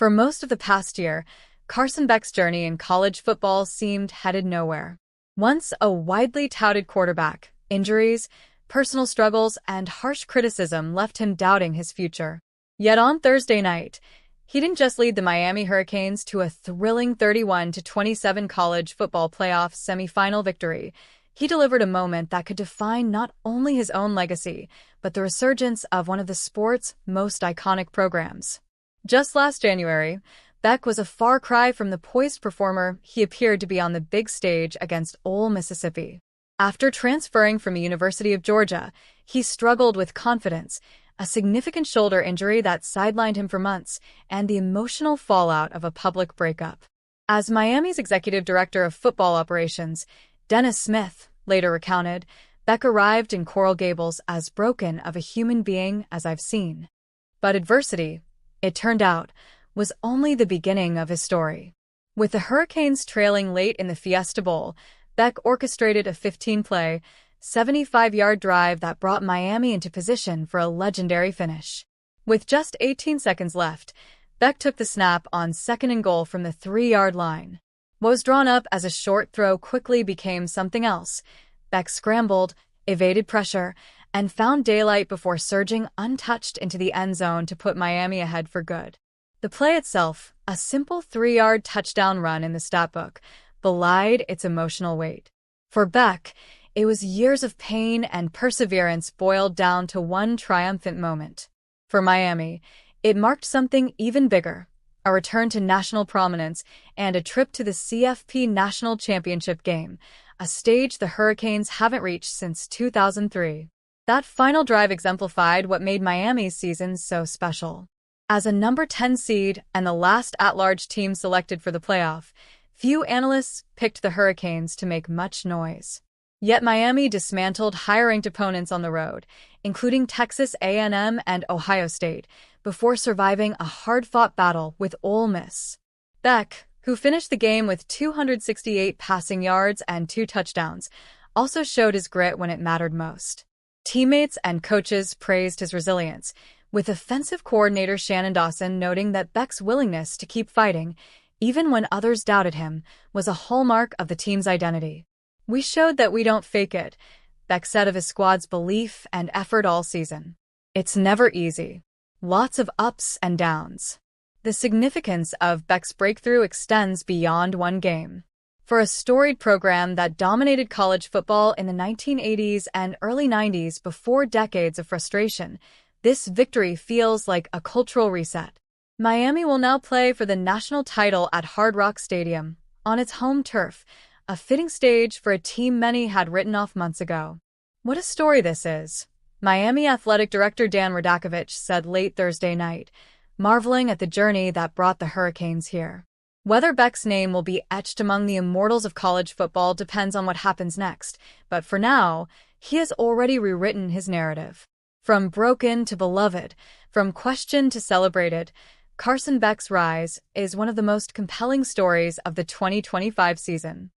For most of the past year, Carson Beck's journey in college football seemed headed nowhere. Once a widely touted quarterback, injuries, personal struggles, and harsh criticism left him doubting his future. Yet on Thursday night, he didn't just lead the Miami Hurricanes to a thrilling 31-27 college football playoff semifinal victory. He delivered a moment that could define not only his own legacy, but the resurgence of one of the sport's most iconic programs. Just last January, Beck was a far cry from the poised performer he appeared to be on the big stage against Ole Mississippi. After transferring from the University of Georgia, he struggled with confidence, a significant shoulder injury that sidelined him for months, and the emotional fallout of a public breakup. As Miami's executive director of football operations, Dennis Smith, later recounted, Beck arrived in Coral Gables as broken of a human being as I've seen. But adversity, it turned out, was only the beginning of his story. With the Hurricanes trailing late in the Fiesta Bowl, Beck orchestrated a 15-play, 75-yard drive that brought Miami into position for a legendary finish. With just 18 seconds left, Beck took the snap on 2nd and goal from the 3-yard line. What was drawn up as a short throw quickly became something else. Beck scrambled, evaded pressure, and found daylight before surging untouched into the end zone to put Miami ahead for good. The play itself, a simple 3-yard touchdown run in the stat book, belied its emotional weight. For Beck, it was years of pain and perseverance boiled down to one triumphant moment. For Miami, it marked something even bigger, a return to national prominence and a trip to the CFP National Championship game, a stage the Hurricanes haven't reached since 2003. That final drive exemplified what made Miami's season so special. As a number 10 seed and the last at-large team selected for the playoff, few analysts picked the Hurricanes to make much noise. Yet Miami dismantled higher-ranked opponents on the road, including Texas A&M and Ohio State, before surviving a hard-fought battle with Ole Miss. Beck, who finished the game with 268 passing yards and 2 touchdowns, also showed his grit when it mattered most. Teammates and coaches praised his resilience, with offensive coordinator Shannon Dawson noting that Beck's willingness to keep fighting, even when others doubted him, was a hallmark of the team's identity. "We showed that we don't fake it," Beck said of his squad's belief and effort all season. "It's never easy. Lots of ups and downs." The significance of Beck's breakthrough extends beyond one game. For a storied program that dominated college football in the 1980s and early 90s before decades of frustration, this victory feels like a cultural reset. Miami will now play for the national title at Hard Rock Stadium, on its home turf, a fitting stage for a team many had written off months ago. "What a story this is," Miami Athletic Director Dan Radakovich said late Thursday night, marveling at the journey that brought the Hurricanes here. Whether Beck's name will be etched among the immortals of college football depends on what happens next, but for now, he has already rewritten his narrative. From broken to beloved, from questioned to celebrated, Carson Beck's rise is one of the most compelling stories of the 2025 season.